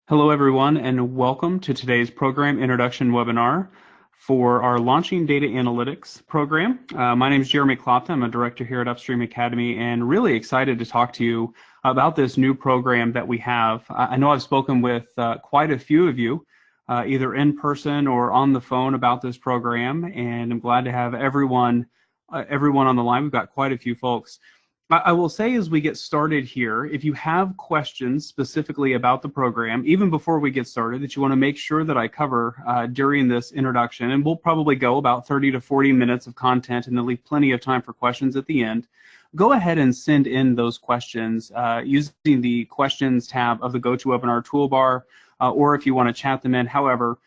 Hello, everyone, and welcome to today's program introduction webinar for our Launching Data Analytics program. My name is Jeremy Klopta. I'm a director here at Upstream Academy and really excited to talk to you about this new program that we have. I know I've spoken with quite a few of you, either in person or on the phone about this program, and I'm glad to have everyone on the line. We've got quite a few folks. I will say as we get started here, if you have questions specifically about the program, even before we get started, that you want to make sure that I cover during this introduction, and we'll probably go about 30 to 40 minutes of content and then leave plenty of time for questions at the end, go ahead and send in those questions using the questions tab of the GoToWebinar toolbar, or if you want to chat them in, however.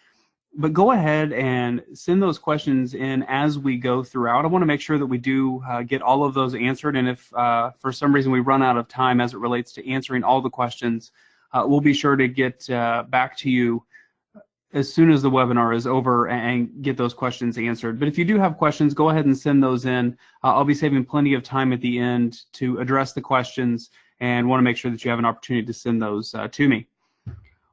But go ahead and send those questions in as we go throughout. I want to make sure that we do get all of those answered, and if for some reason we run out of time as it relates to answering all the questions, we'll be sure to get back to you as soon as the webinar is over and get those questions answered. But if you do have questions, go ahead and send those in. I'll be saving plenty of time at the end to address the questions and want to make sure that you have an opportunity to send those to me.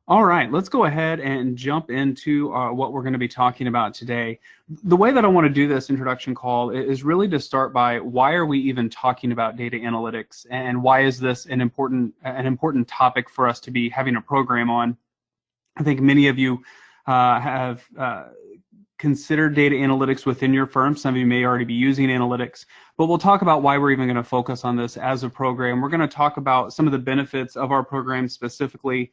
All right, let's go ahead and jump into what we're going to be talking about today. The way that I want to do this introduction call is really to start by why are we even talking about data analytics, and why is this an important topic for us to be having a program on. I think many of you have considered data analytics within your firm. Some of you may already be using analytics, but we'll talk about why we're even going to focus on this as a program. We're going to talk about some of the benefits of our program specifically,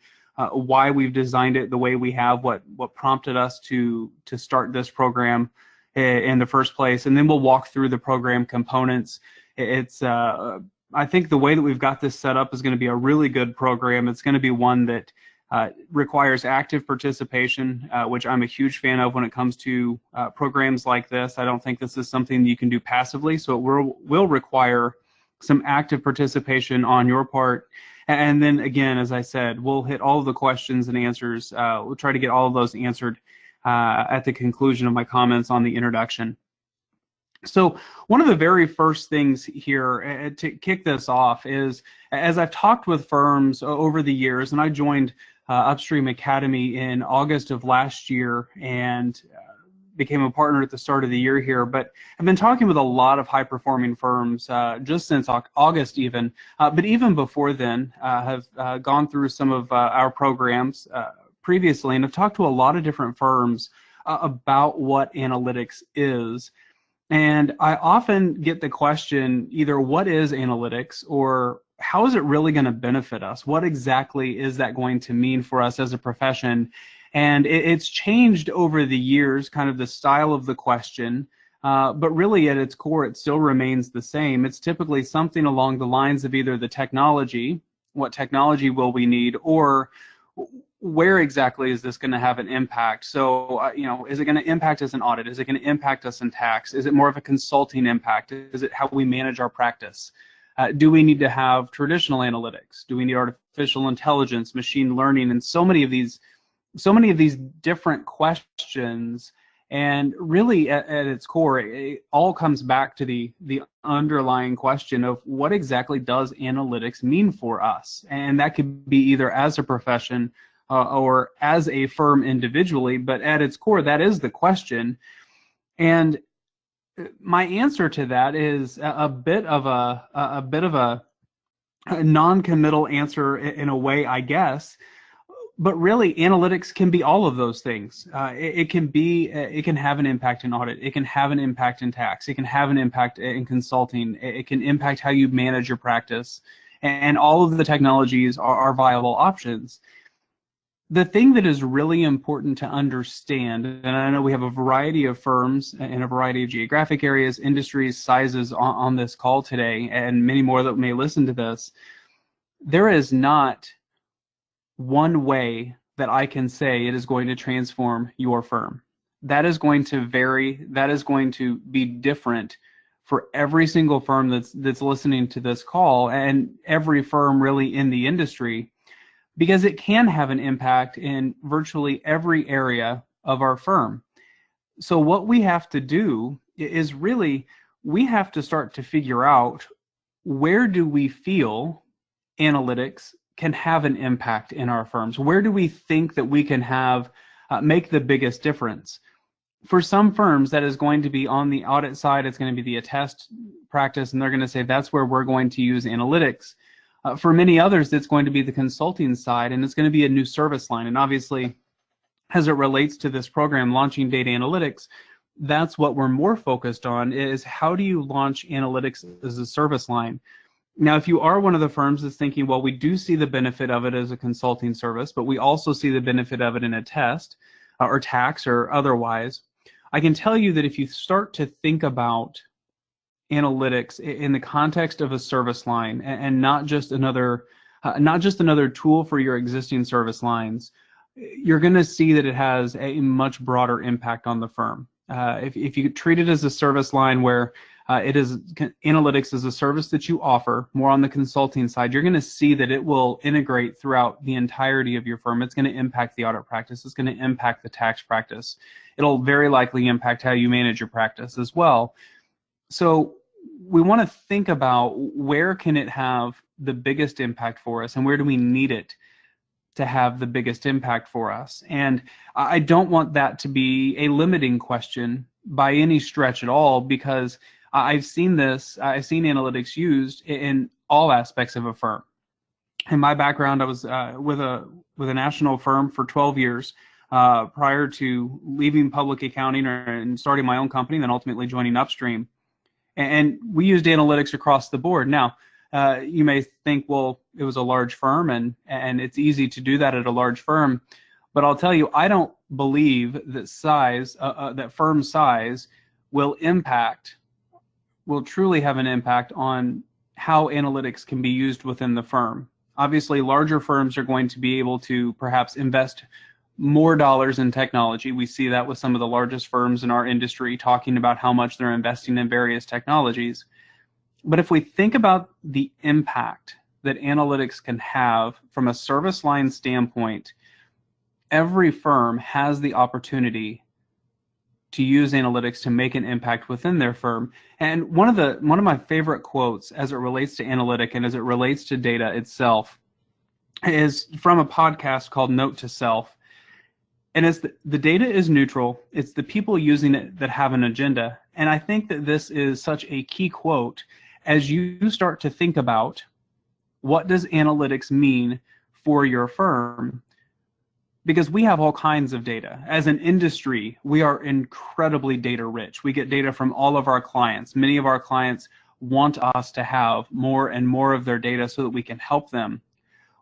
why we've designed it the way we have, what prompted us to start this program in the first place, and then we'll walk through the program components. I think the way that we've got this set up is going to be a really good program. It's going to be one that requires active participation, which I'm a huge fan of when it comes to programs like this. I don't think this is something you can do passively, so it will require some active participation on your part. And then again, as I said, we'll hit all of the questions and answers. We'll try to get all of those answered at the conclusion of my comments on the introduction. So one of the very first things here to kick this off is, as I've talked with firms over the years, and I joined Upstream Academy in August of last year and became a partner at the start of the year here, but I've been talking with a lot of high-performing firms just since August even, but even before then have gone through some of our programs previously, and have talked to a lot of different firms about what analytics is. And I often get the question either what is analytics, or how is it really going to benefit us? What exactly is that going to mean for us as a profession? And it's changed over the years, kind of the style of the question, but really at its core, it still remains the same. It's typically something along the lines of either the technology, what technology will we need, or where exactly is this going to have an impact? So, is it going to impact us in audit? Is it going to impact us in tax? Is it more of a consulting impact? Is it how we manage our practice? Do we need to have traditional analytics? Do we need artificial intelligence, machine learning, and so many of these different questions? And really at its core, it all comes back to the underlying question of what exactly does analytics mean for us? And that could be either as a profession or as a firm individually, but at its core, that is the question. And my answer to that is a bit of a non-committal answer in a way, I guess. But really, analytics can be all of those things. It can have an impact in audit. It can have an impact in tax. It can have an impact in consulting. It can impact how you manage your practice. And all of the technologies are viable options. The thing that is really important to understand, and I know we have a variety of firms in a variety of geographic areas, industries, sizes on this call today, and many more that may listen to this, there is not one way that I can say it is going to transform your firm. That is going to vary. That is going to be different for every single firm that's listening to this call, and every firm really in the industry, because it can have an impact in virtually every area of our firm. So what we have to do is really, we have to start to figure out, where do we feel analytics can have an impact in our firms? Where do we think that we can have make the biggest difference? For some firms, that is going to be on the audit side. It's going to be the attest practice, and they're going to say that's where we're going to use analytics. For many others, it's going to be the consulting side, and it's going to be a new service line. And obviously, as it relates to this program, launching data analytics, that's what we're more focused on, is how do you launch analytics as a service line? Now, if you are one of the firms that's thinking, well, we do see the benefit of it as a consulting service, but we also see the benefit of it in a test or tax or otherwise, I can tell you that if you start to think about analytics in the context of a service line and not just another tool for your existing service lines, you're going to see that it has a much broader impact on the firm. If you treat it as a service line where it is analytics as a service that you offer more on the consulting side, you're going to see that it will integrate throughout the entirety of your firm. It's going to impact the audit practice. It's going to impact the tax practice. It'll very likely impact how you manage your practice as well. So we want to think about where can it have the biggest impact for us and where do we need it to have the biggest impact for us. And I don't want that to be a limiting question by any stretch at all, because I've seen analytics used in all aspects of a firm. In my background, I was with a national firm for 12 years prior to leaving public accounting and starting my own company, and then ultimately joining Upstream. And we used analytics across the board. Now, you may think, well, it was a large firm, and it's easy to do that at a large firm. But I'll tell you, I don't believe that that firm size will truly have an impact on how analytics can be used within the firm. Obviously, larger firms are going to be able to perhaps invest more dollars in technology. We see that with some of the largest firms in our industry talking about how much they're investing in various technologies. But if we think about the impact that analytics can have from a service line standpoint, every firm has the opportunity to use analytics to make an impact within their firm. And one of my favorite quotes as it relates to analytic and as it relates to data itself is from a podcast called Note to Self. And it's the data is neutral. It's the people using it that have an agenda. And I think that this is such a key quote as you start to think about what does analytics mean for your firm, because we have all kinds of data. As an industry, we are incredibly data rich. We get data from all of our clients. Many of our clients want us to have more and more of their data so that we can help them.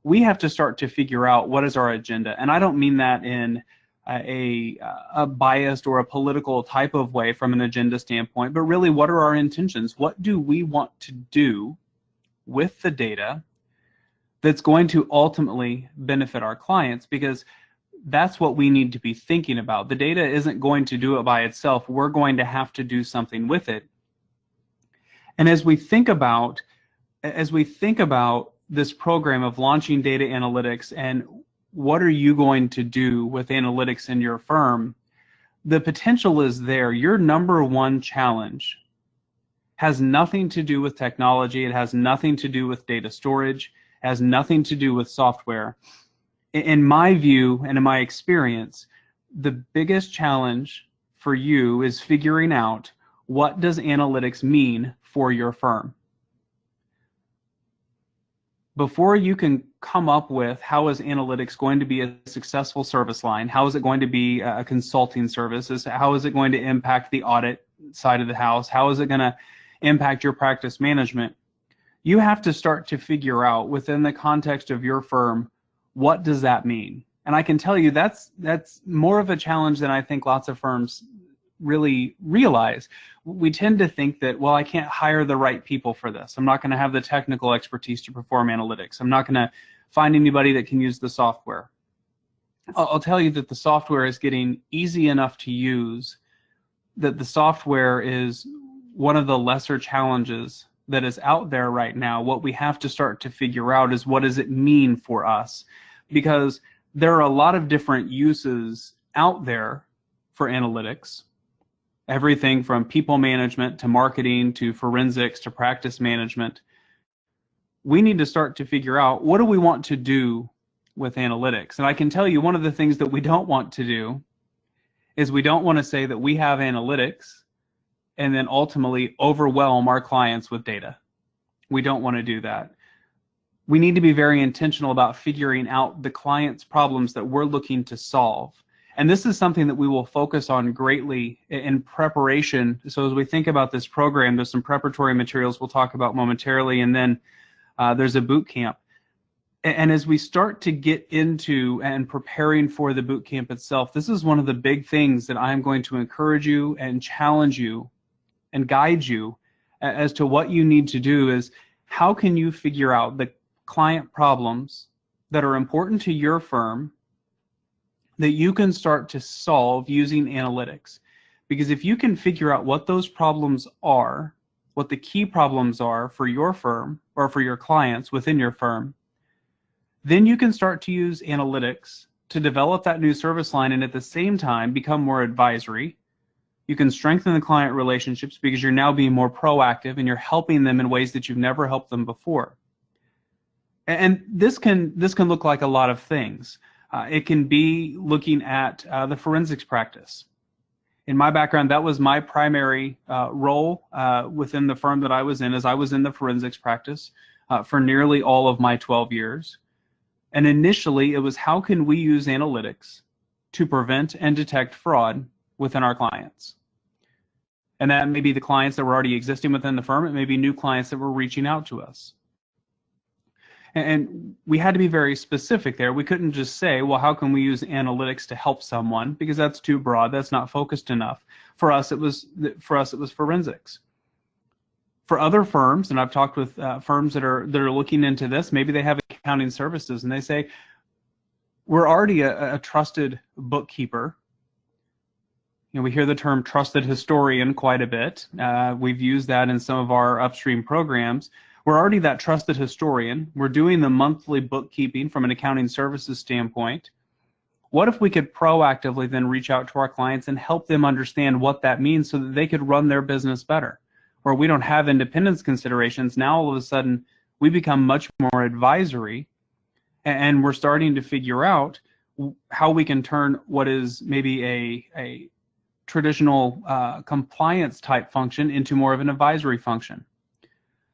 We have to start to figure out what is our agenda. And I don't mean that in a biased or a political type of way from an agenda standpoint, but really, what are our intentions? What do we want to do with the data that's going to ultimately benefit our clients? Because that's what we need to be thinking about. The data isn't going to do it by itself. We're going to have to do something with it. And as we think about this program of launching data analytics and what are you going to do with analytics in your firm, the potential is there. Your number one challenge has nothing to do with technology. It has nothing to do with data storage. It has nothing to do with software. In my view and in my experience, the biggest challenge for you is figuring out, what does analytics mean for your firm? Before you can come up with how is analytics going to be a successful service line, how is it going to be a consulting service, how is it going to impact the audit side of the house, how is it going to impact your practice management, you have to start to figure out within the context of your firm, what does that mean? And I can tell you that's more of a challenge than I think lots of firms really realize. We tend to think that, well, I can't hire the right people for this. I'm not going to have the technical expertise to perform analytics. I'm not going to find anybody that can use the software. I'll tell you that the software is getting easy enough to use that the software is one of the lesser challenges that is out there right now. What we have to start to figure out is, what does it mean for us? Because there are a lot of different uses out there for analytics. Everything from people management to marketing to forensics to practice management. we need to start to figure out, what do we want to do with analytics? And I can tell you, one of the things that we don't want to do is we don't want to say that we have analytics and then ultimately overwhelm our clients with data. We don't want to do that. We need to be very intentional about figuring out the client's problems that we're looking to solve. And this is something that we will focus on greatly in preparation. So as we think about this program, there's some preparatory materials we'll talk about momentarily, and then there's a boot camp. And as we start to get into and preparing for the boot camp itself, this is one of the big things that I'm going to encourage you and challenge you and guide you as to what you need to do. Is how can you figure out the client problems that are important to your firm that you can start to solve using analytics. Because if you can figure out what those problems are, what the key problems are for your firm or for your clients within your firm, then you can start to use analytics to develop that new service line and at the same time become more advisory. You can strengthen the client relationships because you're now being more proactive and you're helping them in ways that you've never helped them before. And this can look like a lot of things. It can be looking at the forensics practice. In my background, that was my primary role within the firm that I was in, as I was in the forensics practice for nearly all of my 12 years. And initially, it was how can we use analytics to prevent and detect fraud within our clients? And that may be the clients that were already existing within the firm. It may be new clients that were reaching out to us. And we had to be very specific there. We couldn't just say, well, how can we use analytics to help someone? Because that's too broad. That's not focused enough. For us, it was forensics. For other firms, and I've talked with firms that are looking into this, maybe they have accounting services and they say, we're already a trusted bookkeeper. You know, we hear the term trusted historian quite a bit. We've used that in some of our Upstream programs. We're already that trusted historian. We're doing the monthly bookkeeping from an accounting services standpoint. What if we could proactively then reach out to our clients and help them understand what that means so that they could run their business better? Where we don't have independence considerations, now all of a sudden we become much more advisory, and we're starting to figure out how we can turn what is maybe a traditional compliance type function into more of an advisory function.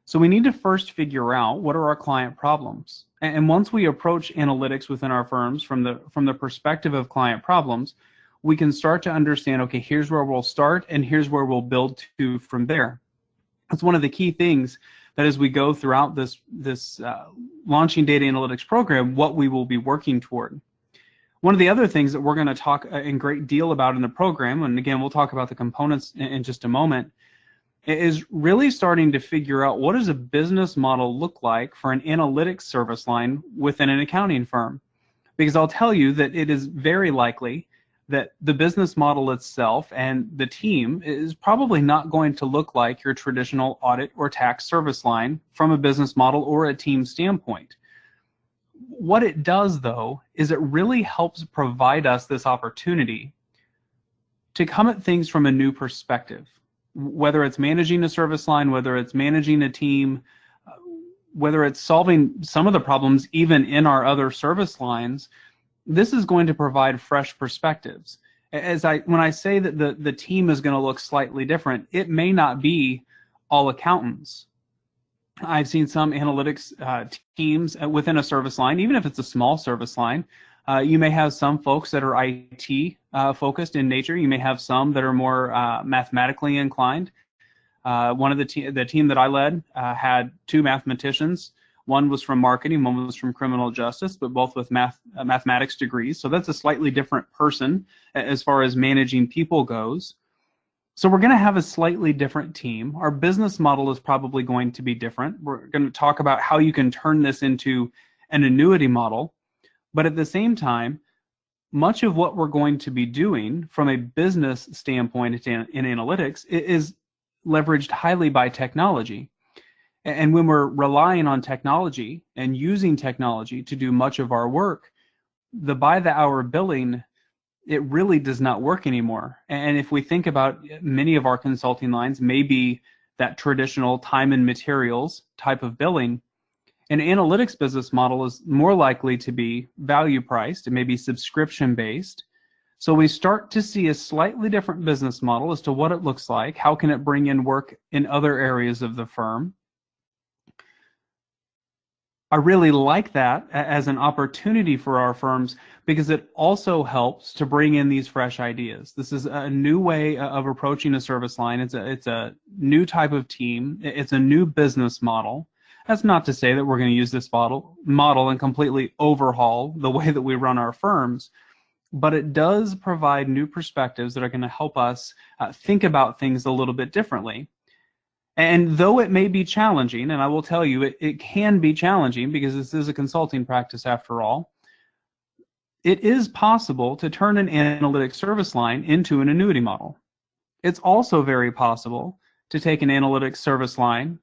So we need to first figure out what are our client problems. And once we approach analytics within our firms from the perspective of client problems, we can start to understand, okay, here's where we'll start and here's where we'll build to from there. That's one of the key things that as we go throughout this launching data analytics program, what we will be working toward. One of the other things that we're going to talk in great deal about in the program, and again, we'll talk about the components in just a moment, is really starting to figure out what does a business model look like for an analytics service line within an accounting firm. Because I'll tell you that it is very likely that the business model itself and the team is probably not going to look like your traditional audit or tax service line from a business model or a team standpoint. What it does, though, is it really helps provide us this opportunity to come at things from a new perspective. Whether it's managing a service line, whether it's managing a team, whether it's solving some of the problems even in our other service lines, this is going to provide fresh perspectives. When I say that the team is going to look slightly different, it may not be all accountants. I've seen some analytics teams within a service line, even if it's a small service line. You may have some folks that are IT focused in nature. You may have some that are more mathematically inclined. One of the team that I led had two mathematicians. One was from marketing, one was from criminal justice, but both with mathematics degrees. So that's a slightly different person as far as managing people goes. So we're going to have a slightly different team. Our business model is probably going to be different. We're going to talk about how you can turn this into an annuity model. But at the same time, much of what we're going to be doing from a business standpoint in analytics is leveraged highly by technology. And when we're relying on technology and using technology to do much of our work, the by the hour billing, it really does not work anymore. And if we think about many of our consulting lines, maybe that traditional time and materials type of billing, An analytics business model is more likely to be value priced. It may be subscription based. So we start to see a slightly different business model as to what it looks like. How can it bring in work in other areas of the firm? I really like that as an opportunity for our firms because it also helps to bring in these fresh ideas. This is a new way of approaching a service line. It's a new type of team. It's a new business model. That's not to say that we're going to use this model and completely overhaul the way that we run our firms, but it does provide new perspectives that are going to help us think about things a little bit differently. And though it may be challenging, and I will tell you it can be challenging because this is a consulting practice after all, it is possible to turn an analytics service line into an annuity model. It's also very possible to take an analytics service line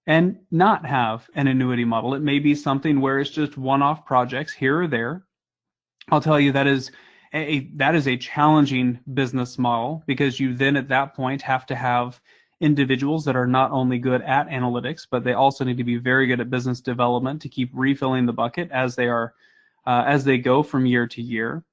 and not have an annuity model. It may be something where it's just one-off projects here or there. I'll tell you that is a challenging business model because you then at that point have to have individuals that are not only good at analytics, but they also need to be very good at business development to keep refilling the bucket as they go from year to year.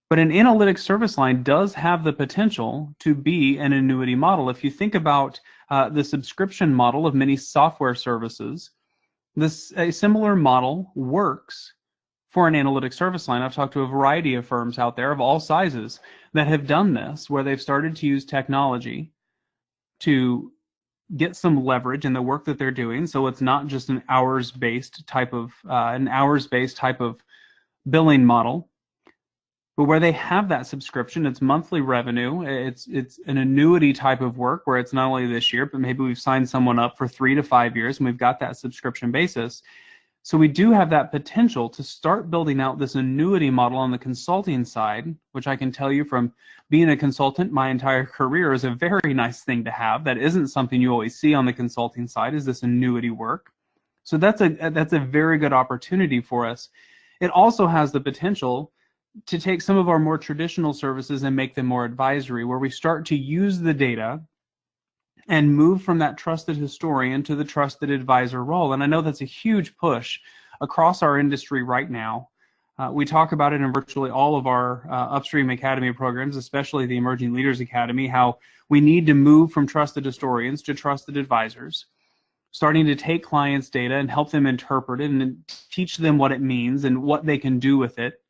But an analytics service line does have the potential to be an annuity model. If you think about the subscription model of many software services, a similar model works for an analytics service line. I've talked to a variety of firms out there of all sizes that have done this, where they've started to use technology to get some leverage in the work that they're doing. So it's not just an hours-based type of billing model, but where they have that subscription, it's monthly revenue. It's an annuity type of work where it's not only this year, but maybe we've signed someone up for 3 to 5 years and we've got that subscription basis. So we do have that potential to start building out this annuity model on the consulting side, which I can tell you from being a consultant my entire career is a very nice thing to have. That isn't something you always see on the consulting side, is this annuity work. So that's a very good opportunity for us. It also has the potential to take some of our more traditional services and make them more advisory, where we start to use the data and move from that trusted historian to the trusted advisor role. And I know that's a huge push across our industry right now. We talk about it in virtually all of our Upstream Academy programs, especially the Emerging Leaders Academy, how we need to move from trusted historians to trusted advisors, starting to take clients' data and help them interpret it and teach them what it means and what they can do with it.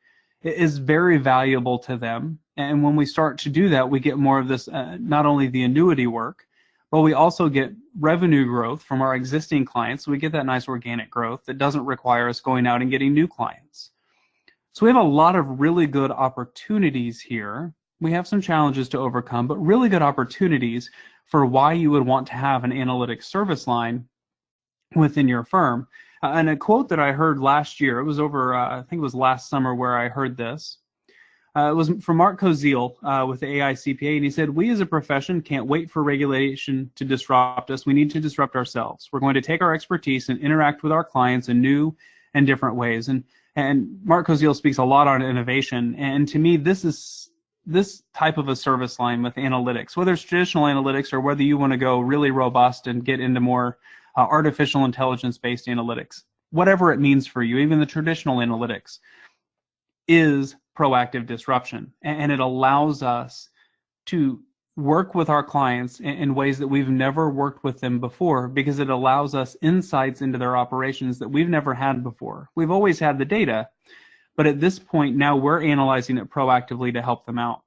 It is very valuable to them. And when we start to do that, we get more of this, not only the annuity work, but we also get revenue growth from our existing clients. So we get that nice organic growth that doesn't require us going out and getting new clients. So we have a lot of really good opportunities here. We have some challenges to overcome, but really good opportunities for why you would want to have an analytics service line within your firm. And a quote that I heard last year, it was over, I think it was last summer where I heard this. It was from Mark Koziel with the AICPA, and he said, "We as a profession can't wait for regulation to disrupt us. We need to disrupt ourselves. We're going to take our expertise and interact with our clients in new and different ways." And Mark Koziel speaks a lot on innovation, and to me, this type of a service line with analytics, whether it's traditional analytics or whether you want to go really robust and get into more artificial intelligence-based analytics, whatever it means for you, even the traditional analytics, is proactive disruption, and it allows us to work with our clients in ways that we've never worked with them before, because it allows us insights into their operations that we've never had before. We've always had the data, but at this point now we're analyzing it proactively to help them out.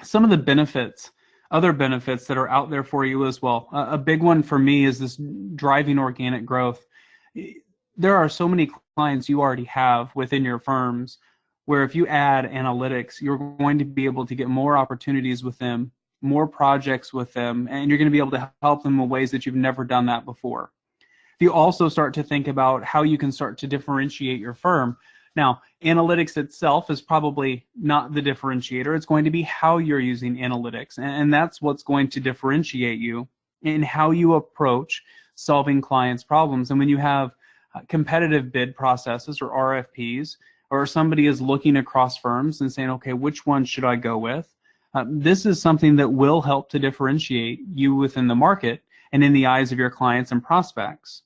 Some of the benefits, other benefits that are out there for you as well. A big one for me is this driving organic growth. There are so many clients you already have within your firms where if you add analytics, you're going to be able to get more opportunities with them, more projects with them, and you're going to be able to help them in ways that you've never done that before. If you also start to think about how you can start to differentiate your firm. Now, analytics itself is probably not the differentiator. It's going to be how you're using analytics, and that's what's going to differentiate you in how you approach solving clients' problems. And when you have competitive bid processes or RFPs, or somebody is looking across firms and saying, okay, which one should I go with? This is something that will help to differentiate you within the market and in the eyes of your clients and prospects.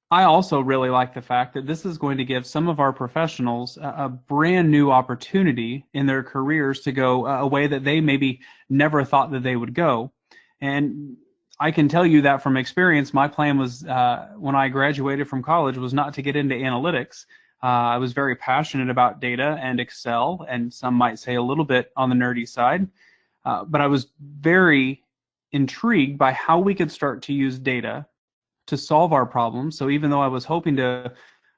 I also really like the fact that this is going to give some of our professionals a brand new opportunity in their careers to go a way that they maybe never thought that they would go. And I can tell you that from experience, my plan was when I graduated from college was not to get into analytics. I was very passionate about data and Excel, and some might say a little bit on the nerdy side. But I was very intrigued by how we could start to use data to solve our problems. So even though I was hoping to,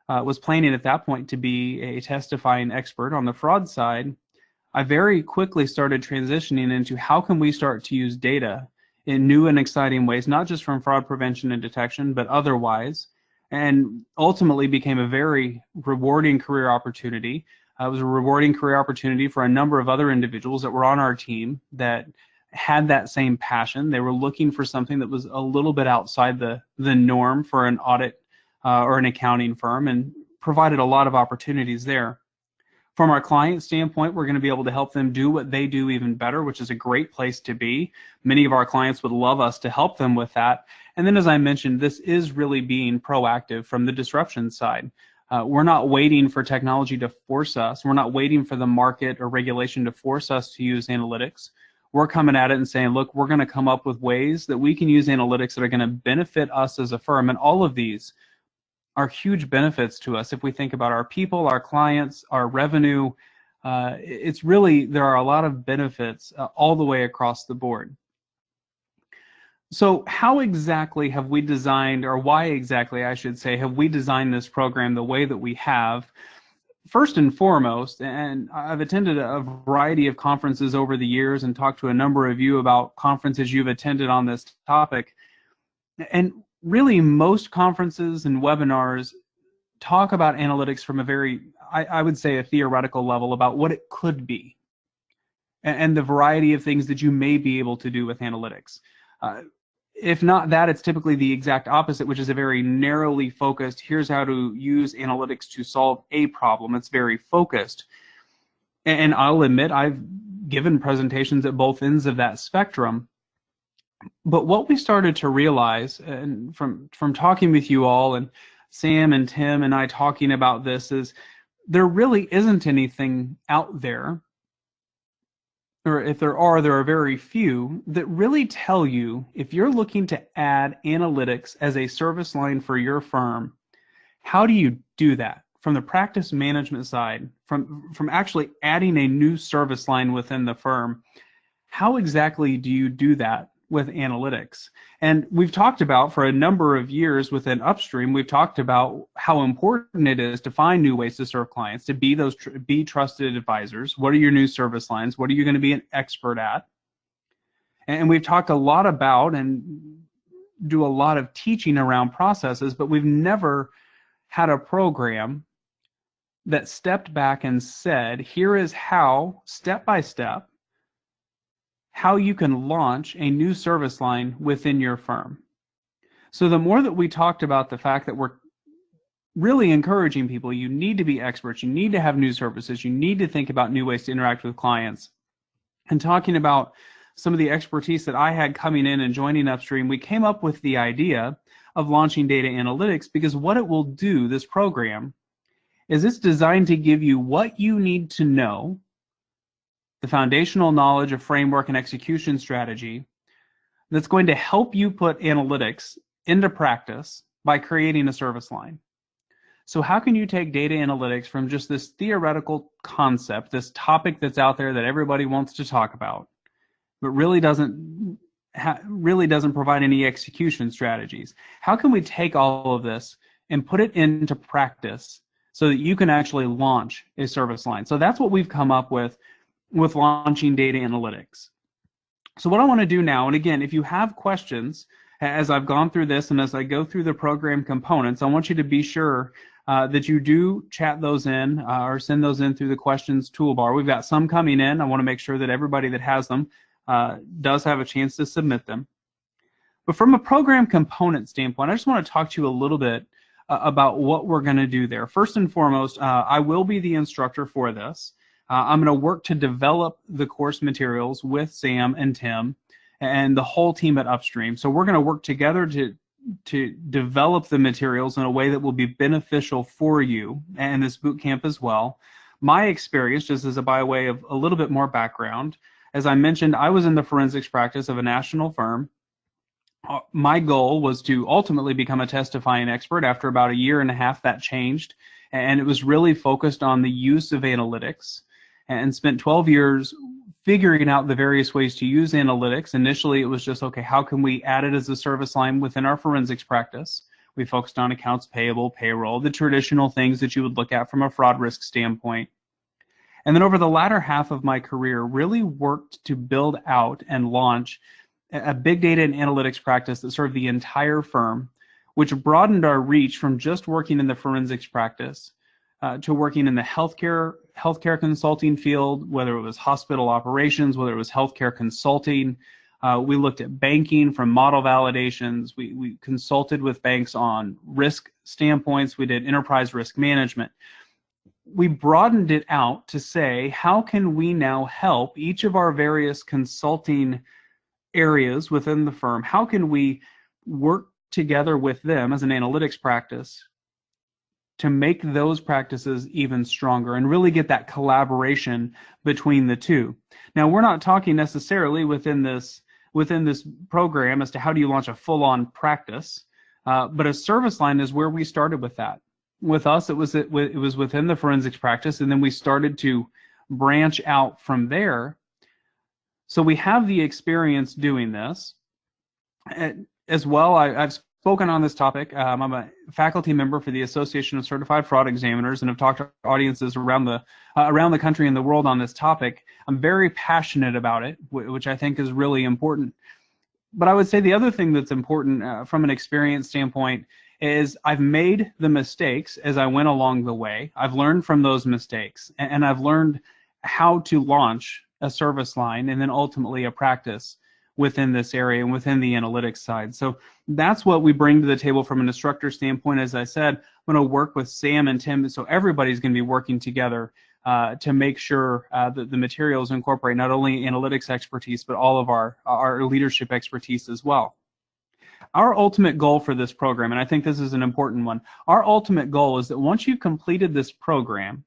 was planning at that point to be a testifying expert on the fraud side, I very quickly started transitioning into how can we start to use data in new and exciting ways, not just from fraud prevention and detection, but otherwise, and ultimately became a very rewarding career opportunity. It was a rewarding career opportunity for a number of other individuals that were on our team that had that same passion. They were looking for something that was a little bit outside the norm for an audit or an accounting firm, and provided a lot of opportunities there. From our client standpoint, we're going to be able to help them do what they do even better, which is a great place to be. Many of our clients would love us to help them with that. And then, as I mentioned, this is really being proactive from the disruption side. We're not waiting for technology to force us. We're not waiting for the market or regulation to force us to use analytics. We're coming at it and saying, look, we're going to come up with ways that we can use analytics that are going to benefit us as a firm. And all of these are huge benefits to us if we think about our people, our clients, our revenue. It's really, there are a lot of benefits all the way across the board. So how exactly have we designed, or why exactly, I should say, have we designed this program the way that we have? First and foremost, and I've attended a variety of conferences over the years and talked to a number of you about conferences you've attended on this topic. And really, most conferences and webinars talk about analytics from a very, I would say, a theoretical level about what it could be and the variety of things that you may be able to do with analytics. If not that, it's typically the exact opposite, which is a very narrowly focused, here's how to use analytics to solve a problem. It's very focused. And I'll admit, I've given presentations at both ends of that spectrum. But what we started to realize, and from talking with you all, and Sam and Tim and I talking about this, is there really isn't anything out there, or if there are very few, that really tell you if you're looking to add analytics as a service line for your firm, how do you do that? From the practice management side, from actually adding a new service line within the firm, how exactly do you do that with analytics? And we've talked about, for a number of years within Upstream, we've talked about how important it is to find new ways to serve clients, to be trusted advisors. What are your new service lines? What are you going to be an expert at? And we've talked a lot about and do a lot of teaching around processes, but we've never had a program that stepped back and said, here is how, step by step, how you can launch a new service line within your firm. So the more that we talked about the fact that we're really encouraging people, you need to be experts, you need to have new services, you need to think about new ways to interact with clients, and talking about some of the expertise that I had coming in and joining Upstream, we came up with the idea of launching data analytics, because what it will do, this program, is it's designed to give you what you need to know, the foundational knowledge of framework and execution strategy, that's going to help you put analytics into practice by creating a service line. So how can you take data analytics from just this theoretical concept, this topic that's out there that everybody wants to talk about, but really doesn't provide any execution strategies? How can we take all of this and put it into practice so that you can actually launch a service line? So that's what we've come up with launching data analytics. So what I want to do now, and again, if you have questions as I've gone through this and as I go through the program components, I want you to be sure that you do chat those in or send those in through the questions toolbar. We've got some coming in. I want to make sure that everybody that has them does have a chance to submit them. But from a program component standpoint, I just want to talk to you a little bit about what we're going to do there. First and foremost, I will be the instructor for this. I'm going to work to develop the course materials with Sam and Tim and the whole team at Upstream. So we're going to work together to develop the materials in a way that will be beneficial for you and this boot camp as well. My experience, just as by way of a little bit more background, as I mentioned, I was in the forensics practice of a national firm. My goal was to ultimately become a testifying expert. After about a year and a half, that changed, and it was really focused on the use of analytics, and spent 12 years figuring out the various ways to use analytics. Initially, it was just, okay, how can we add it as a service line within our forensics practice? We focused on accounts payable, payroll, the traditional things that you would look at from a fraud risk standpoint. And then over the latter half of my career, really worked to build out and launch a big data and analytics practice that served the entire firm, which broadened our reach from just working in the forensics practice to working in the healthcare consulting field, whether it was hospital operations, whether it was healthcare consulting. We looked at banking from model validations. We consulted with banks on risk standpoints. We did enterprise risk management. We broadened it out to say, how can we now help each of our various consulting areas within the firm? How can we work together with them as an analytics practice to make those practices even stronger and really get that collaboration between the two? Now, we're not talking necessarily within this program as to how do you launch a full-on practice, but a service line is where we started with that. With us, it was within the forensics practice, and then we started to branch out from there. So we have the experience doing this. As well, I've spoken on this topic. I'm a faculty member for the Association of Certified Fraud Examiners and have talked to audiences around the country and the world on this topic. I'm very passionate about it, which I think is really important. But I would say the other thing that's important from an experience standpoint is I've made the mistakes as I went along the way. I've learned from those mistakes, and I've learned how to launch a service line and then ultimately a practice within this area and within the analytics side. So that's what we bring to the table from an instructor standpoint. As I said, I'm going to work with Sam and Tim, so everybody's going to be working together to make sure that the materials incorporate not only analytics expertise, but all of our leadership expertise as well. Our ultimate goal for this program, and I think this is an important one, our ultimate goal is that once you've completed this program,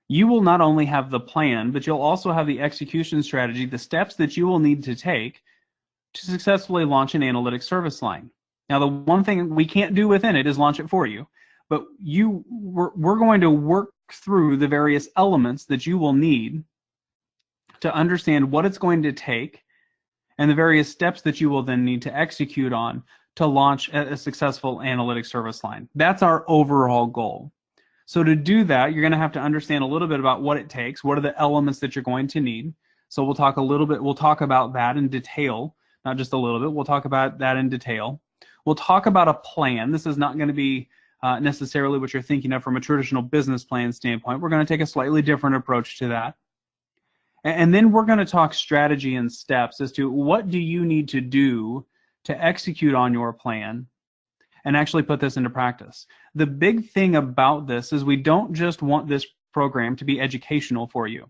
you will not only have the plan, but you'll also have the execution strategy, the steps that you will need to take to successfully launch an analytics service line. Now, the one thing we can't do within it is launch it for you, but we're going to work through the various elements that you will need to understand what it's going to take and the various steps that you will then need to execute on to launch a successful analytics service line. That's our overall goal. So to do that, you're going to have to understand a little bit about what it takes, what are the elements that you're going to need. So we'll talk about that in detail, not just a little bit. We'll talk about that in detail. We'll talk about a plan. This is not going to be necessarily what you're thinking of from a traditional business plan standpoint. We're going to take a slightly different approach to that. And then we're going to talk strategy and steps as to what do you need to do to execute on your plan and actually put this into practice. The big thing about this is we don't just want this program to be educational for you.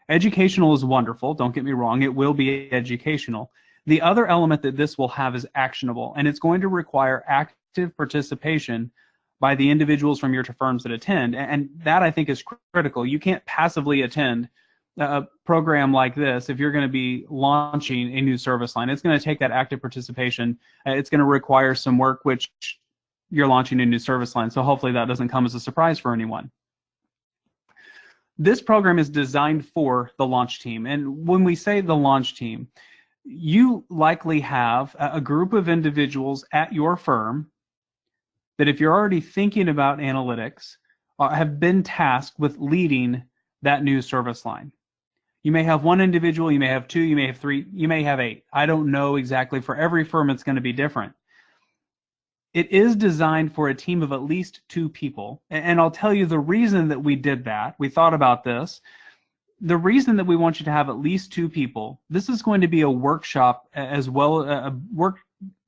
Educational is wonderful, don't get me wrong, it will be educational. The other element that this will have is actionable, and it's going to require active participation by the individuals from your firms that attend, and that I think is critical. You can't passively attend a program like this if you're going to be launching a new service line. It's going to take that active participation. It's going to require some work, which you're launching a new service line, so hopefully that doesn't come as a surprise for anyone. This program is designed for the launch team, and when we say the launch team, you likely have a group of individuals at your firm that, if you're already thinking about analytics, have been tasked with leading that new service line. You may have one individual, you may have two, you may have three, you may have 8. I don't know exactly. For every firm, it's going to be different. It is designed for a team of at least 2 people. And I'll tell you the reason that we did that. We thought about this. The reason that we want you to have at least 2 people, this is going to be a workshop as well, a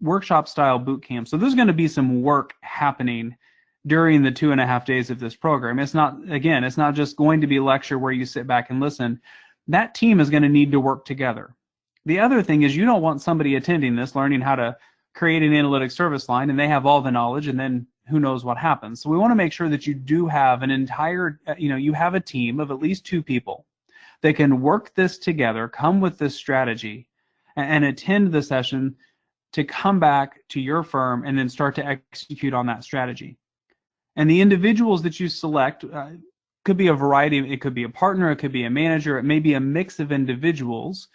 workshop style boot camp. So there's going to be some work happening during the 2.5 days of this program. It's not, again, it's not just going to be a lecture where you sit back and listen. That team is going to need to work together. The other thing is, you don't want somebody attending this learning how to create an analytics service line and they have all the knowledge, and then who knows what happens. So we want to make sure that you do have an entire, you have a team of at least 2 people that can work this together, come with this strategy, and attend the session to come back to your firm and then start to execute on that strategy. And the individuals that you select could be a variety. It could be a partner, it could be a manager, it may be a mix of individuals.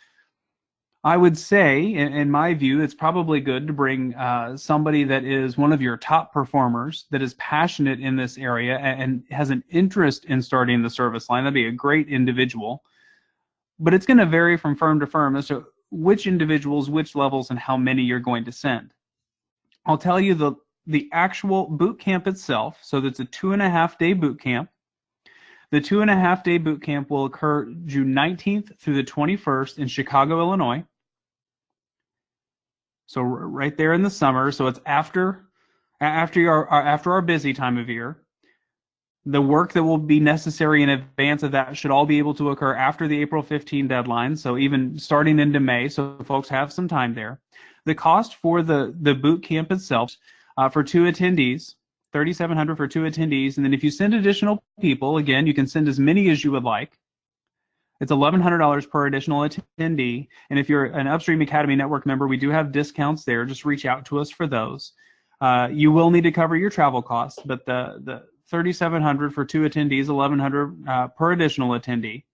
I would say, in my view, it's probably good to bring somebody that is one of your top performers, that is passionate in this area and has an interest in starting the service line. That'd be a great individual. But it's going to vary from firm to firm as to which individuals, which levels, and how many you're going to send. I'll tell you the actual boot camp itself. So that's a 2.5-day boot camp. The 2.5-day boot camp will occur June 19th through the 21st in Chicago, Illinois. So right there in the summer. So it's after our busy time of year. The work that will be necessary in advance of that should all be able to occur after the April 15 deadline, so even starting into May, so folks have some time there. The cost for the boot camp itself for 2 attendees, $3,700 for 2 attendees, and then if you send additional people, again, you can send as many as you would like. It's $1,100 per additional attendee, and if you're an Upstream Academy Network member, we do have discounts there. Just reach out to us for those. You will need to cover your travel costs, but the $3,700 for 2 attendees, $1,100 per additional attendee.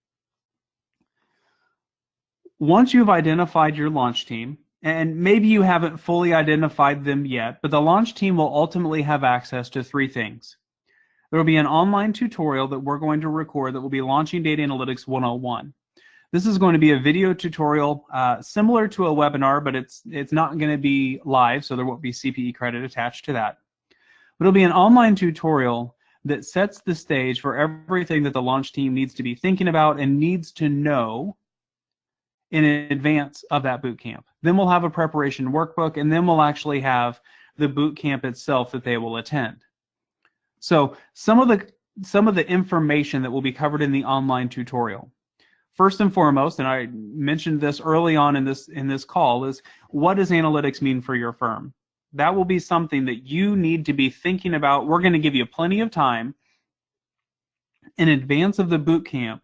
Once you've identified your launch team, and maybe you haven't fully identified them yet, but the launch team will ultimately have access to 3 things. There will be an online tutorial that we're going to record that will be Launching Data Analytics 101. This is going to be a video tutorial similar to a webinar, but it's not going to be live, so there won't be CPE credit attached to that. But it'll be an online tutorial that sets the stage for everything that the launch team needs to be thinking about and needs to know in advance of that boot camp. Then we'll have a preparation workbook, and then we'll actually have the boot camp itself that they will attend. So some of the information that will be covered in the online tutorial. First and foremost, and I mentioned this early on in this call, is what does analytics mean for your firm? That will be something that you need to be thinking about. We're going to give you plenty of time in advance of the boot camp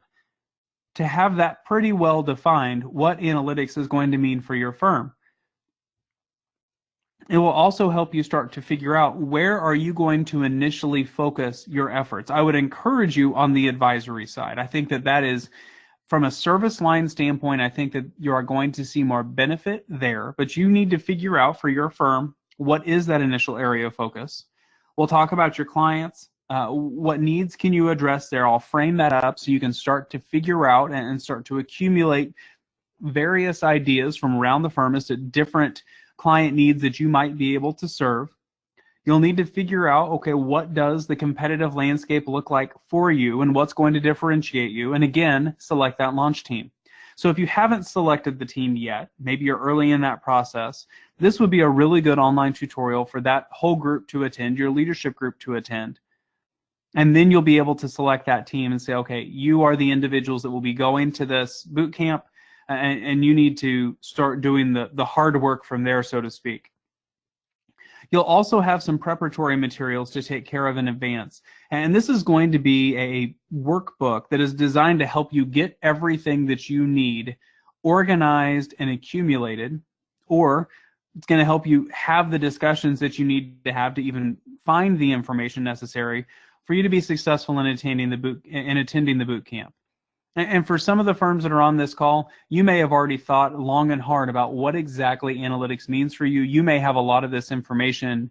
to have that pretty well defined, what analytics is going to mean for your firm. It will also help you start to figure out where are you going to initially focus your efforts. I would encourage you on the advisory side. I think that is, from a service line standpoint, I think that you are going to see more benefit there, but you need to figure out for your firm, what is that initial area of focus? We'll talk about your clients. What needs can you address there? I'll frame that up so you can start to figure out and start to accumulate various ideas from around the firm as to different client needs that you might be able to serve. You'll need to figure out, okay, what does the competitive landscape look like for you and what's going to differentiate you? And again, select that launch team. So if you haven't selected the team yet, maybe you're early in that process, this would be a really good online tutorial for that whole group to attend, your leadership group to attend. And then you'll be able to select that team and say, okay, you are the individuals that will be going to this boot camp, and you need to start doing the hard work from there, so to speak. You'll also have some preparatory materials to take care of in advance. And this is going to be a workbook that is designed to help you get everything that you need organized and accumulated, or it's going to help you have the discussions that you need to have to even find the information necessary for you to be successful in attending the boot camp. And for some of the firms that are on this call, you may have already thought long and hard about what exactly analytics means for you. You may have a lot of this information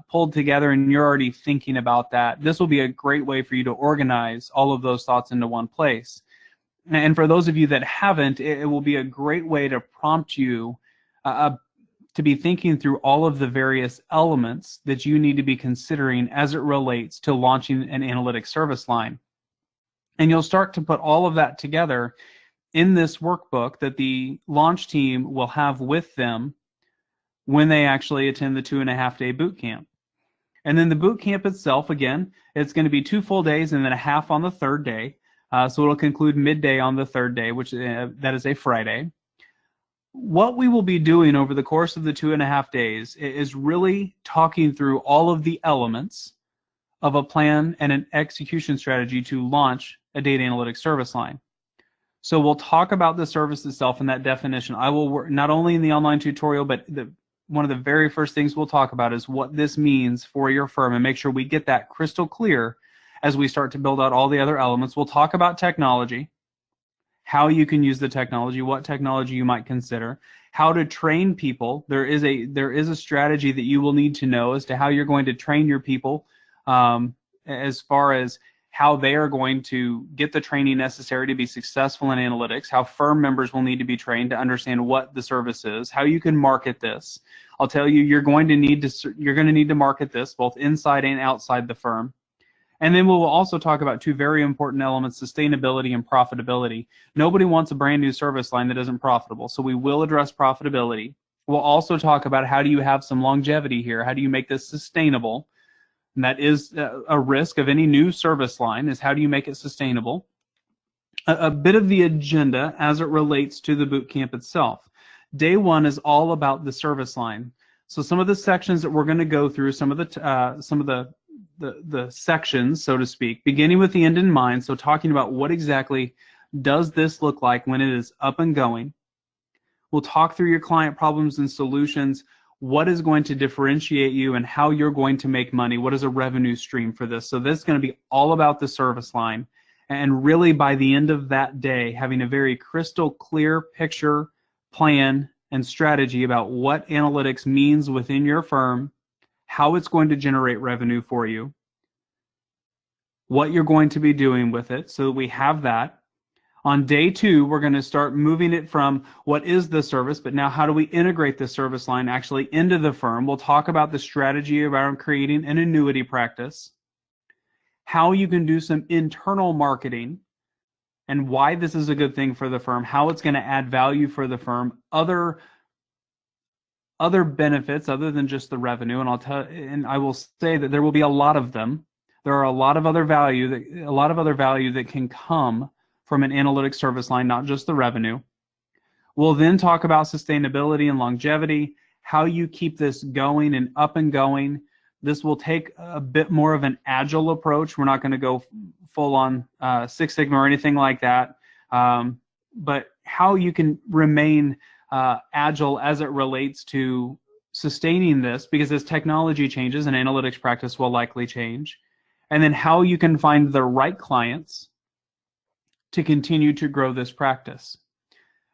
pulled together and you're already thinking about that. This will be a great way for you to organize all of those thoughts into one place. And for those of you that haven't, it will be a great way to prompt you to be thinking through all of the various elements that you need to be considering as it relates to launching an analytics service line. And you'll start to put all of that together in this workbook that the launch team will have with them when they actually attend the 2.5-day boot camp. And then the boot camp itself, again, it's going to be 2 full days and then a half on the 3rd day. So it'll conclude midday on the 3rd day, which that is a Friday. What we will be doing over the course of the 2.5 days is really talking through all of the elements of a plan and an execution strategy to launch a data analytics service line. So we'll talk about the service itself and that definition. I will work not only in the online tutorial, but one of the very first things we'll talk about is what this means for your firm and make sure we get that crystal clear as we start to build out all the other elements. We'll talk about technology, how you can use the technology, what technology you might consider, how to train people. There is a strategy that you will need to know as to how you're going to train your people, as far as how they are going to get the training necessary to be successful in analytics, how firm members will need to be trained to understand what the service is, how you can market this. I'll tell you, you're going to need to market this both inside and outside the firm. And then we'll also talk about two very important elements, sustainability and profitability. Nobody wants a brand new service line that isn't profitable, so we will address profitability. We'll also talk about how do you have some longevity here, how do you make this sustainable? And that is a risk of any new service line, is how do you make it sustainable? A bit of the agenda as it relates to the bootcamp itself. Day one is all about the service line. So some of the sections that we're going to go through, some of the sections, so to speak, beginning with the end in mind, so talking about what exactly does this look like when it is up and going. We'll talk through your client problems and solutions, what is going to differentiate you and how you're going to make money, what is a revenue stream for this. So this is going to be all about the service line, and really by the end of that day, having a very crystal clear picture, plan, and strategy about what analytics means within your firm, how it's going to generate revenue for you, what you're going to be doing with it, so we have that. On day two, we're going to start moving it from what is the service, but now how do we integrate the service line actually into the firm? We'll talk about the strategy around creating an annuity practice, how you can do some internal marketing, and why this is a good thing for the firm, how it's going to add value for the firm, other benefits other than just the revenue, and I will say that there will be a lot of them. There are a lot of other value that can come from an analytics service line, not just the revenue. We'll then talk about sustainability and longevity, how you keep this going and up and going. This will take a bit more of an agile approach. We're not going to go full on Six Sigma or anything like that, but how you can remain agile as it relates to sustaining this, because as technology changes, an analytics practice will likely change. And then how you can find the right clients to continue to grow this practice.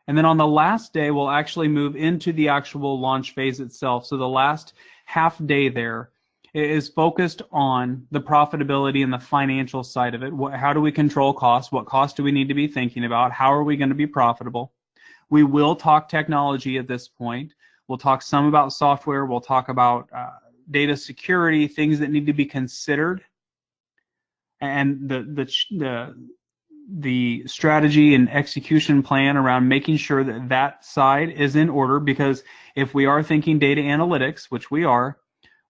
And then on the last day, we'll actually move into the actual launch phase itself. So the last half day there is focused on the profitability and the financial side of it. How do we control costs? What costs do we need to be thinking about? How are we going to be profitable? We will talk technology at this point. We'll talk some about software. We'll talk about data security, things that need to be considered, and the strategy and execution plan around making sure that that side is in order, because if we are thinking data analytics, which we are,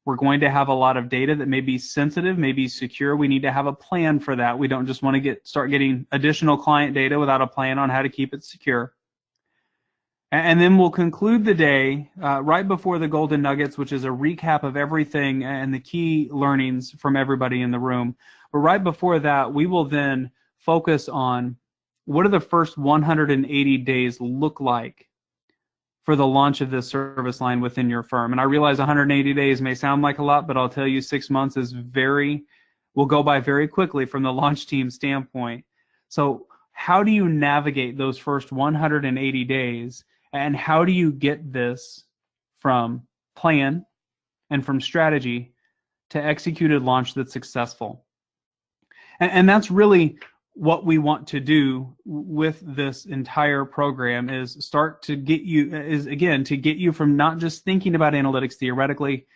we're going to have a lot of data that may be sensitive, may be secure. We need to have a plan for that. We don't just want to start getting additional client data without a plan on how to keep it secure. And then we'll conclude the day right before the Golden Nuggets, which is a recap of everything and the key learnings from everybody in the room. But right before that, we will then focus on what do the first 180 days look like for the launch of this service line within your firm. And I realize 180 days may sound like a lot, but I'll tell you 6 months will go by very quickly from the launch team standpoint. So how do you navigate those first 180 days, and how do you get this from plan and from strategy to executed launch that's successful? And that's really what we want to do with this entire program, is start to get you from not just thinking about analytics theoretically,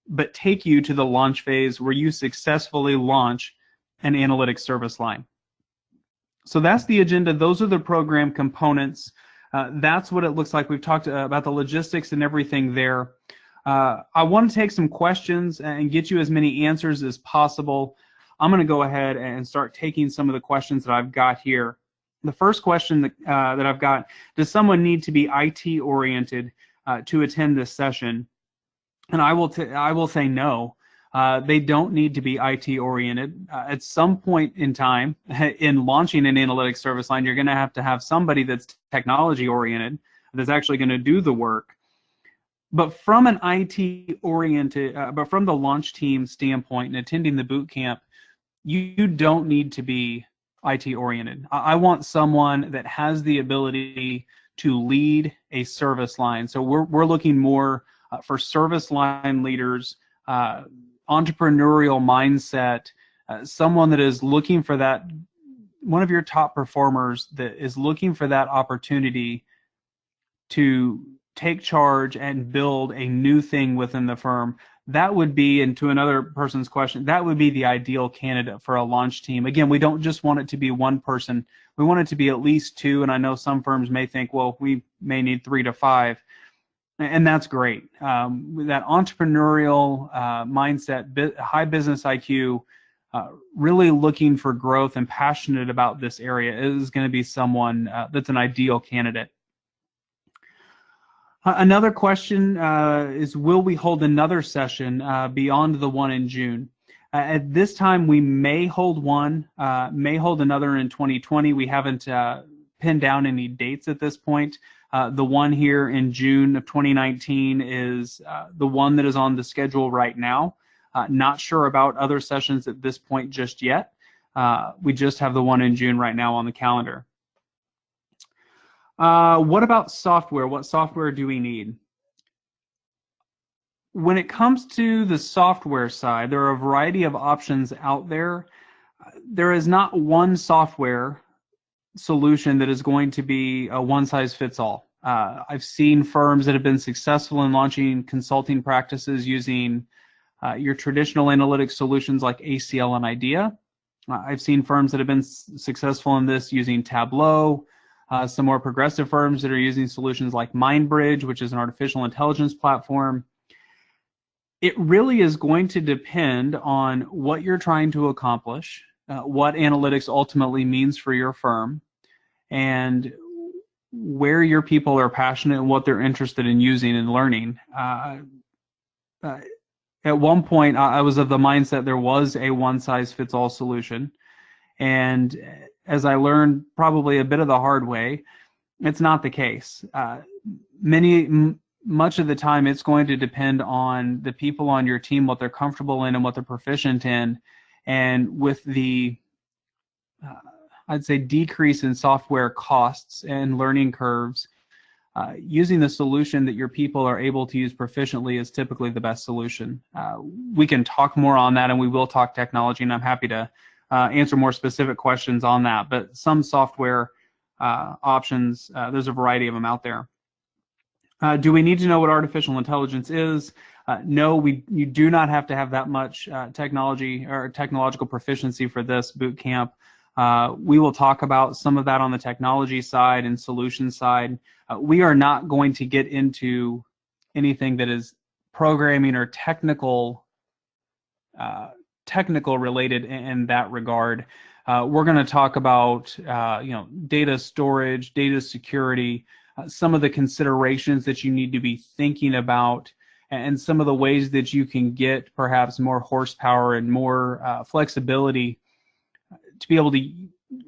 but take you to the launch phase where you successfully launch an analytics service line. So that's the agenda. Those are the program components. That's what it looks like. We've talked about the logistics and everything there. I want to take some questions and get you as many answers as possible. I'm going to go ahead and start taking some of the questions that I've got here. The first question that I've got: does someone need to be IT oriented to attend this session? And I will say no. They don't need to be IT oriented. At some point in time, in launching an analytics service line, you're going to have somebody that's technology oriented, that's actually going to do the work. But from an IT oriented, but from the launch team standpoint and attending the boot camp, you don't need to be IT oriented. I want someone that has the ability to lead a service line. So we're looking more for service line leaders, entrepreneurial mindset, someone that is looking for that, one of your top performers that is looking for that opportunity to take charge and build a new thing within the firm. That would be, and to another person's question, that would be the ideal candidate for a launch team. Again, we don't just want it to be one person. We want it to be at least two, and I know some firms may think, well, we may need 3 to 5, and that's great. That entrepreneurial mindset, high business IQ, really looking for growth and passionate about this area is going to be someone that's an ideal candidate. Another question is, will we hold another session beyond the one in June? At this time, we may hold one, may hold another in 2020. We haven't pinned down any dates at this point. The one here in June of 2019 is the one that is on the schedule right now. Not sure about other sessions at this point just yet. We just have the one in June right now on the calendar. What about software? What software do we need? When it comes to the software side, there are a variety of options out there. There is not one software solution that is going to be a one-size-fits-all. I've seen firms that have been successful in launching consulting practices using your traditional analytics solutions like ACL and IDEA. I've seen firms that have been successful in this using Tableau. Some more progressive firms that are using solutions like MindBridge, which is an artificial intelligence platform. It really is going to depend on what you're trying to accomplish, what analytics ultimately means for your firm, and where your people are passionate and what they're interested in using and learning. At one point, I was of the mindset there was a one-size-fits-all solution, and as I learned probably a bit of the hard way, it's not the case. Much of the time, it's going to depend on the people on your team, what they're comfortable in and what they're proficient in. And with the, I'd say, decrease in software costs and learning curves, using the solution that your people are able to use proficiently is typically the best solution. We can talk more on that, and we will talk technology, and I'm happy to answer more specific questions on that. But some software options, there's a variety of them out there. Do we need to know what artificial intelligence is? No, you do not have to have that much technology or technological proficiency for this boot camp. We will talk about some of that on the technology side and solution side. We are not going to get into anything that is programming or technical related in that regard. We're going to talk about data storage, data security, some of the considerations that you need to be thinking about, and some of the ways that you can get perhaps more horsepower and more flexibility to be able to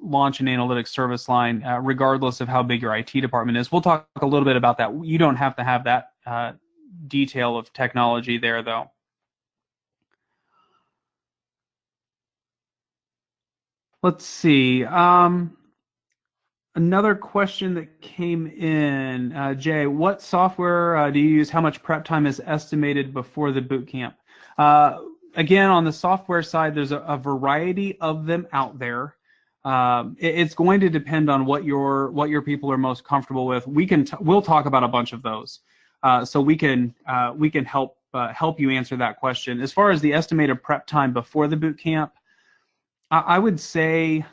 launch an analytics service line regardless of how big your IT department is. We'll talk a little bit about that. You don't have to have that detail of technology there, though. Let's see. Another question that came in, Jay, what software do you use? How much prep time is estimated before the boot camp? Again, on the software side, there's a variety of them out there. It's going to depend on what your people are most comfortable with. We'll talk about a bunch of those, so we can help you answer that question. As far as the estimated prep time before the boot camp, I would say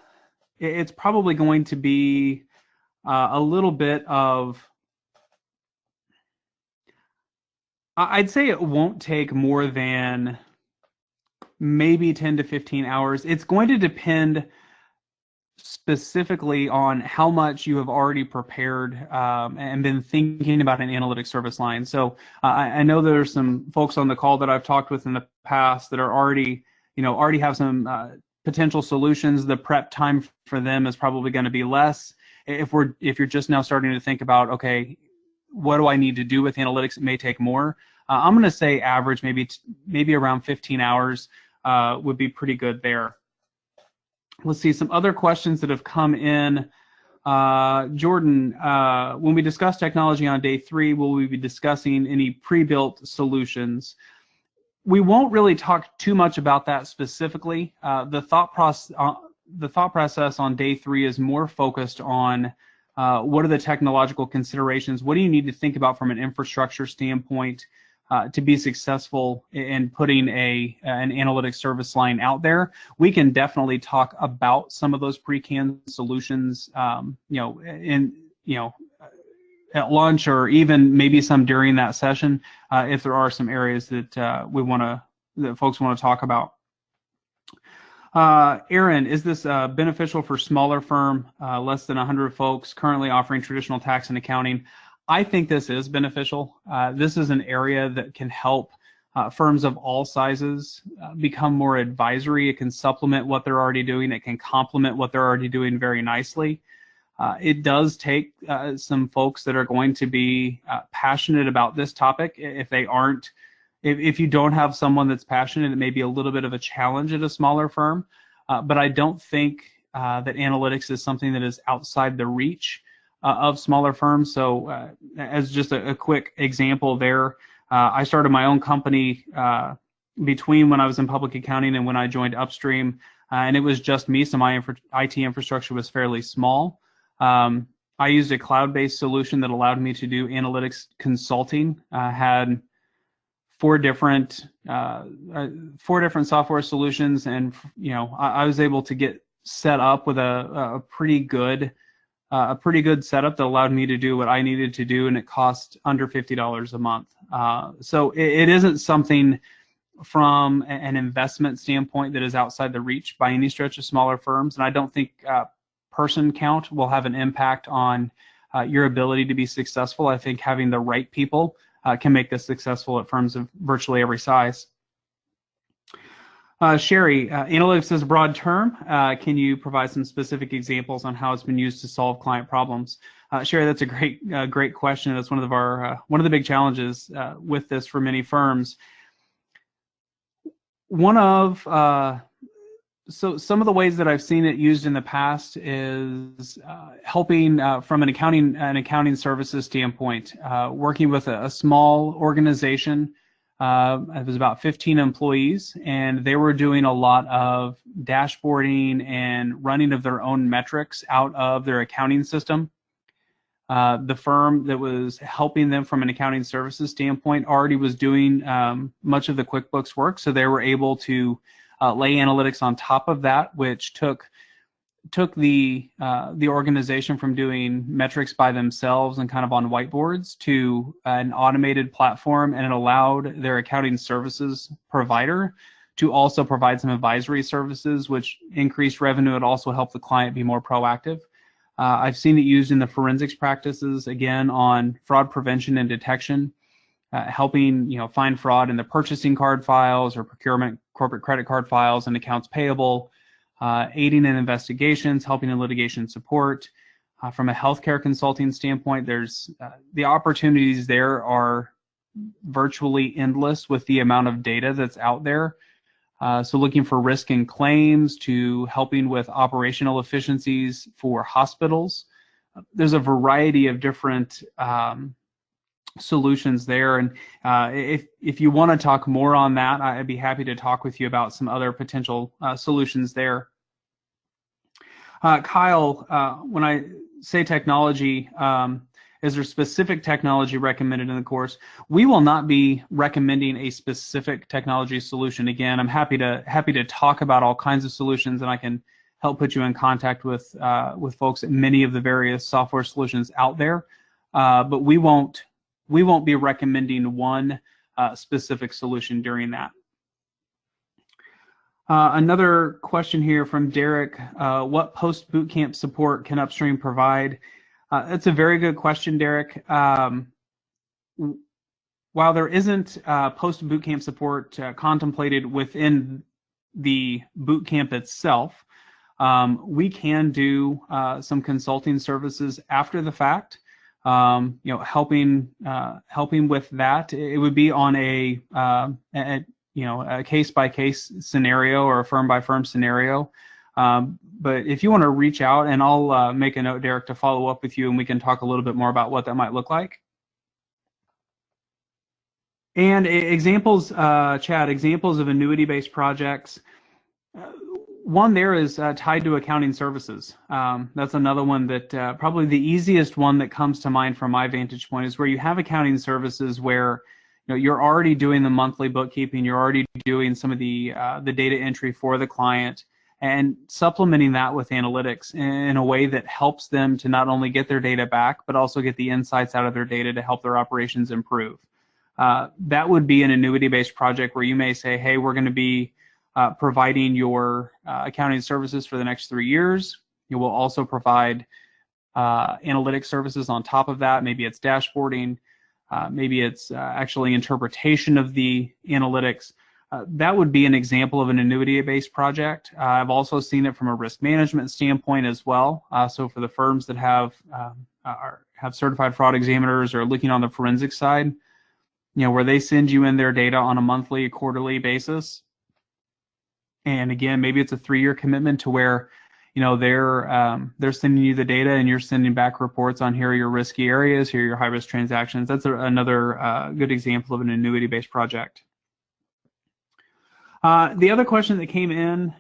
it's probably going to be a little bit of, I'd say it won't take more than maybe 10 to 15 hours. It's going to depend specifically on how much you have already prepared and been thinking about an analytics service line. So I know there's some folks on the call that I've talked with in the past that are already, already have some potential solutions. The prep time for them is probably going to be less. If you're just now starting to think about, okay, what do I need to do with analytics? It may take more. I'm going to say average, maybe around 15 hours would be pretty good there. Let's see some other questions that have come in. Jordan, when we discuss technology on day 3, will we be discussing any pre-built solutions? We won't really talk too much about that specifically. The thought process on day 3 is more focused on what are the technological considerations? What do you need to think about from an infrastructure standpoint to be successful in putting an analytics service line out there? We can definitely talk about some of those pre-canned solutions, at lunch, or even maybe some during that session, if there are some areas that that folks want to talk about. Aaron, is this beneficial for smaller firm, less than 100 folks, currently offering traditional tax and accounting? I think this is beneficial. This is an area that can help firms of all sizes become more advisory. It can supplement what they're already doing. It can complement what they're already doing very nicely. It does take some folks that are going to be passionate about this topic. If you don't have someone that's passionate, it may be a little bit of a challenge at a smaller firm. But I don't think that analytics is something that is outside the reach of smaller firms. So as just a quick example there, I started my own company between when I was in public accounting and when I joined Upstream, and it was just me, so my IT infrastructure was fairly small. I used a cloud-based solution that allowed me to do analytics consulting. Had four different software solutions, and I was able to get set up with a pretty good setup that allowed me to do what I needed to do, and it cost under $50 a month. So it isn't something from an investment standpoint that is outside the reach by any stretch of smaller firms, and I don't think person count will have an impact on your ability to be successful. I think having the right people can make this successful at firms of virtually every size. Sherry, analytics is a broad term. Can you provide some specific examples on how it's been used to solve client problems? Sherry, that's a great question. That's one of the big challenges with this for many firms. So some of the ways that I've seen it used in the past is helping from an accounting services standpoint, working with a small organization. It was about 15 employees, and they were doing a lot of dashboarding and running of their own metrics out of their accounting system. The firm that was helping them from an accounting services standpoint already was doing much of the QuickBooks work, so they were able to lay analytics on top of that, which took the organization from doing metrics by themselves and kind of on whiteboards to an automated platform, and it allowed their accounting services provider to also provide some advisory services, which increased revenue. It also helped the client be more proactive. I've seen it used in the forensics practices, again, on fraud prevention and detection, helping find fraud in the purchasing card files or procurement corporate credit card files and accounts payable, aiding in investigations, helping in litigation support. From a healthcare consulting standpoint, there's the opportunities there are virtually endless with the amount of data that's out there. So looking for risk and claims to helping with operational efficiencies for hospitals. There's a variety of different solutions there, and if you want to talk more on that, I'd be happy to talk with you about some other potential solutions there. Kyle, when I say technology, is there specific technology recommended in the course? We will not be recommending a specific technology solution. Again, I'm happy to talk about all kinds of solutions, and I can help put you in contact with folks at many of the various software solutions out there, but we won't be recommending one specific solution during that. Another question here from Derek. What post-bootcamp support can Upstream provide? That's a very good question, Derek. While there isn't post-bootcamp support contemplated within the bootcamp itself, we can do some consulting services after the fact. Helping with that. It would be on a case-by-case scenario or a firm-by-firm scenario. But if you want to reach out, and I'll make a note, Derek, to follow up with you, and we can talk a little bit more about what that might look like. And examples, Chad, examples of annuity-based projects. One there is tied to accounting services. That's another one that probably the easiest one that comes to mind from my vantage point is where you have accounting services where you're already doing the monthly bookkeeping, you're already doing some of the data entry for the client, and supplementing that with analytics in a way that helps them to not only get their data back, but also get the insights out of their data to help their operations improve. That would be an annuity-based project where you may say, hey, we're going to be providing your accounting services for the next 3 years. You will also provide analytic services on top of that. Maybe it's dashboarding. Maybe it's actually interpretation of the analytics. That would be an example of an annuity-based project. I've also seen it from a risk management standpoint as well. So for the firms that have certified fraud examiners or looking on the forensic side, where they send you in their data on a monthly, quarterly basis. And again, maybe it's a 3-year commitment to where, they're sending you the data and you're sending back reports on here are your risky areas, here are your high-risk transactions. That's another good example of an annuity-based project. The other question that came in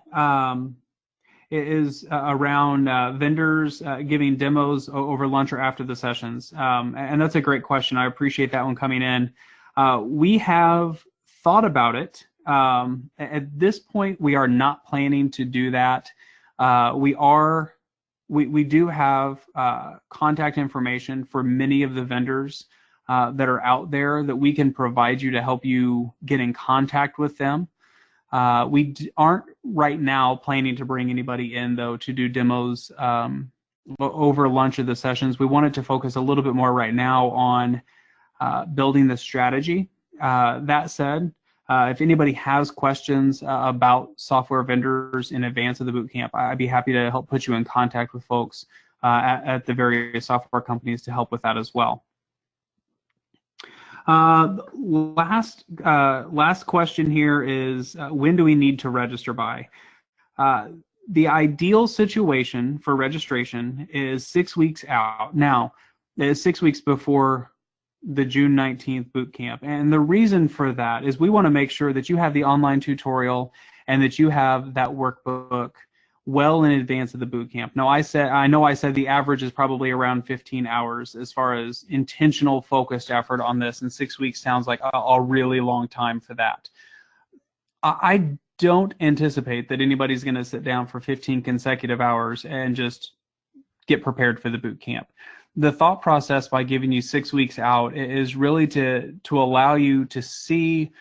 is around vendors giving demos over lunch or after the sessions. And that's a great question. I appreciate that one coming in. We have thought about it. At this point, we are not planning to do that. We do have contact information for many of the vendors that are out there that we can provide you to help you get in contact with them. We aren't right now planning to bring anybody in, though, to do demos over lunch of the sessions. We wanted to focus a little bit more right now on building the strategy. That said, if anybody has questions about software vendors in advance of the bootcamp, I'd be happy to help put you in contact with folks at the various software companies to help with that as well. Last question here is, when do we need to register by? The ideal situation for registration is 6 weeks out. Now, it's 6 weeks before the June 19th bootcamp. And the reason for that is we want to make sure that you have the online tutorial and that you have that workbook well in advance of the bootcamp. Now, I know I said the average is probably around 15 hours as far as intentional focused effort on this, and 6 weeks sounds like a really long time for that. I don't anticipate that anybody's going to sit down for 15 consecutive hours and just get prepared for the bootcamp. The thought process by giving you 6 weeks out is really to allow you to see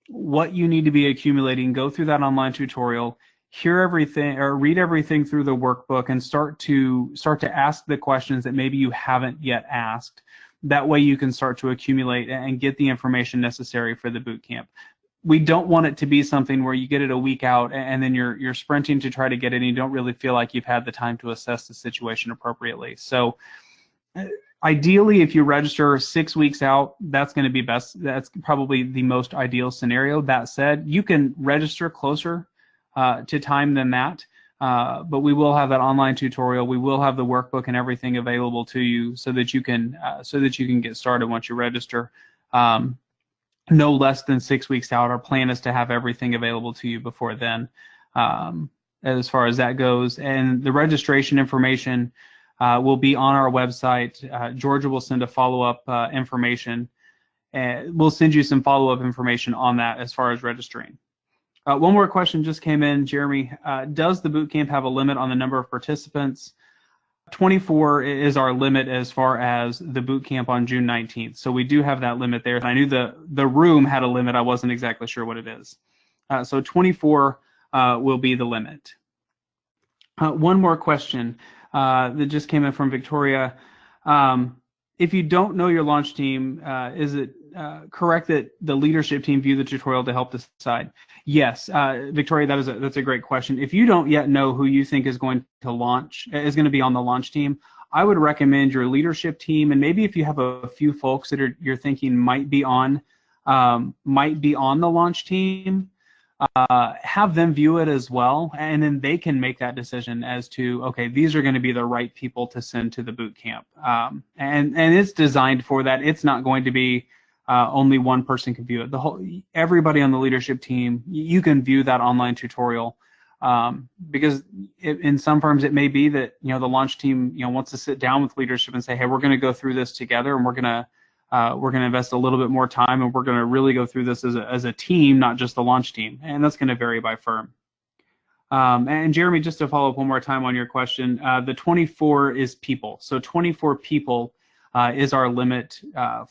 what you need to be accumulating, go through that online tutorial, hear everything or read everything through the workbook, and start to ask the questions that maybe you haven't yet asked. That way you can start to accumulate and get the information necessary for the bootcamp. We don't want it to be something where you get it a week out and then you're sprinting to try to get it and you don't really feel like you've had the time to assess the situation appropriately. So ideally, if you register 6 weeks out, that's going to be best. That's probably the most ideal scenario. That said, you can register closer to time than that, but we will have that online tutorial. We will have the workbook and everything available to you so that you can get started once you register. No less than 6 weeks out. Our plan is to have everything available to you before then, as far as that goes. And the registration information will be on our website. Georgia will send a follow-up information, and we'll send you some follow-up information on that as far as registering. One more question just came in, Jeremy. Does the bootcamp have a limit on the number of participants? 24 is our limit as far as the bootcamp on June 19th. So we do have that limit there. I knew the room had a limit. I wasn't exactly sure what it is. So 24 will be the limit. One more question that just came in from Victoria. If you don't know your launch team, is it correct that the leadership team view the tutorial to help decide? Yes, Victoria, that's a great question. If you don't yet know who you think is going to be on the launch team, I would recommend your leadership team, and maybe if you have a few folks that you're thinking might be on the launch team, have them view it as well, and then they can make that decision as to, okay, these are going to be the right people to send to the boot camp. And it's designed for that. It's not going to be only one person can view it. Everybody on the leadership team, you can view that online tutorial, because in some firms it may be that the launch team wants to sit down with leadership and say, hey, we're going to go through this together, and we're going to invest a little bit more time, and we're going to really go through this as a team, not just the launch team, and that's going to vary by firm. And Jeremy, just to follow up one more time on your question, the 24 is people. So 24 people is our limit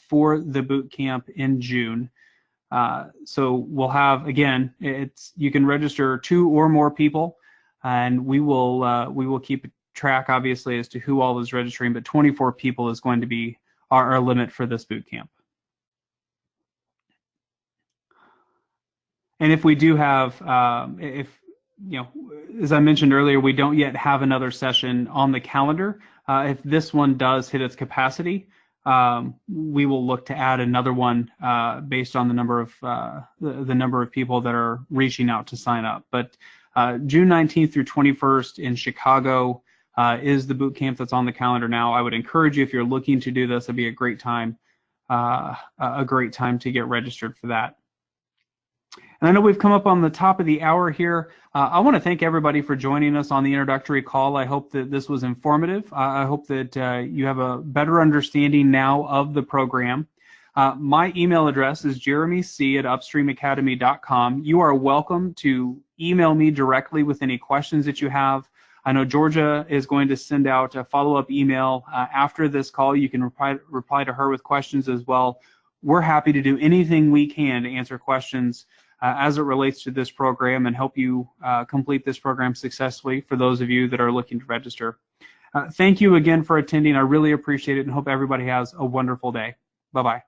for the boot camp in June. So we'll have, again, you can register 2 or more people, and we will keep track, obviously, as to who all is registering, but 24 people is going to be our limit for this boot camp. And if we do have, as I mentioned earlier, we don't yet have another session on the calendar. If this one does hit its capacity, we will look to add another one based on the number of the number of people that are reaching out to sign up. But June 19th through 21st in Chicago is the boot camp that's on the calendar now. I would encourage you, if you're looking to do this, it'd be a great time to get registered for that. And I know we've come up on the top of the hour here. I want to thank everybody for joining us on the introductory call. I hope that this was informative. I hope that you have a better understanding now of the program. My email address is jeremyc@upstreamacademy.com. You are welcome to email me directly with any questions that you have. I know Georgia is going to send out a follow-up email after this call. You can reply to her with questions as well. We're happy to do anything we can to answer questions as it relates to this program and help you complete this program successfully for those of you that are looking to register. Thank you again for attending. I really appreciate it and hope everybody has a wonderful day. Bye-bye.